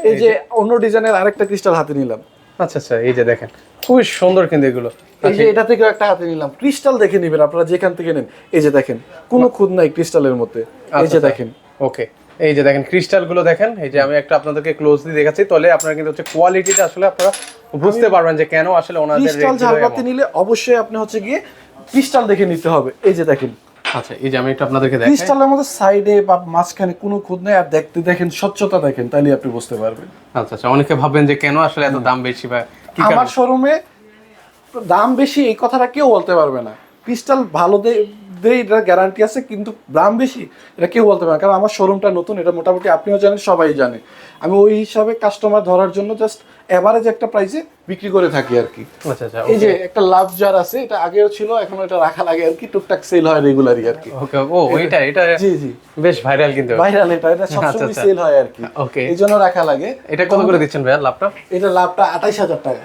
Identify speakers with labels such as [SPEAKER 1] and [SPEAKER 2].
[SPEAKER 1] এই যে অন্য ডিজাইনের আরেকটা ক্রিস্টাল হাতে নিলাম।
[SPEAKER 2] আচ্ছা আচ্ছা, এই যে দেখেন খুবই সুন্দর কিন্তু এগুলো।
[SPEAKER 1] এই যে এটা থেকে একটা হাতে নিলাম, ক্রিস্টাল দেখে নেবেন আপনারা যেখান থেকে নেন। এই যে দেখেন কোনো খুঁত নাই ক্রিস্টালের মধ্যে, এই যে দেখেন।
[SPEAKER 2] ওকে, এই যে দেখেন ক্রিস্টাল গুলো দেখেন। এই যে আমি একটা আপনাদেরকে ক্লোজলি দেখাচ্ছি, তাহলে আপনারা কিন্তু হচ্ছে কোয়ালিটিটা আসলে আপনারা বুঝতে পারবেন যে কেন আসলে ওনাদের
[SPEAKER 1] ক্রিস্টাল ঝালপাতি নিলে অবশ্যই আপনি হচ্ছে গিয়ে ক্রিস্টাল দেখে নিতে হবে। এই যে দেখেন
[SPEAKER 2] আচ্ছা, এই যে আমি একটু আপনাদেরকে দেখাই।
[SPEAKER 1] ক্রিস্টালের মধ্যে সাইডে বা মাঝখানে কোনো খুঁত নেই, আর দেখতে দেখেন স্বচ্ছতা দেখেন, তাহলে আপনি বুঝতে পারবেন।
[SPEAKER 2] আচ্ছা আচ্ছা, অনেকে ভাববেন যে কেন আসলে এত দাম বেশি বা কি কারণে।
[SPEAKER 1] আমার শোরুমে দাম বেশি এই কথাটা কেউ বলতে পারবে না। ক্রিস্টাল ভালো দেয় এটা গ্যারান্টি আছে, কিন্তু দাম বেশি এটা কেউ বলতে পারে না, কারণ আমার শোরুমটা নতুন, এটা মোটামুটি আপনিও জানেন, সবাই জানে। আমি ওই হিসাবে কাস্টমার ধরার জন্য জাস্ট এভারেজ একটা প্রাইসে বিক্রি করে থাকি আর কি।
[SPEAKER 2] আচ্ছা আচ্ছা,
[SPEAKER 1] এই যে একটা লাভ জার আছে, এটা আগেও ছিল, এখন এটা রাখা লাগে আর কি, টুকটাক সেল হয় রেগুলারই আর কি।
[SPEAKER 2] ওকে, ও এটা এটা
[SPEAKER 1] জি জি,
[SPEAKER 2] বেশ ভাইরাল কিন্তু।
[SPEAKER 1] ভাইরাল, এটা সবসময় সেল হয় আর কি,
[SPEAKER 2] ওকে,
[SPEAKER 1] এই জন্য রাখা লাগে।
[SPEAKER 2] এটা কত করে দিচ্ছেন ভাইয়া লাভটা?
[SPEAKER 1] এটা লাভটা 28,000 টাকা।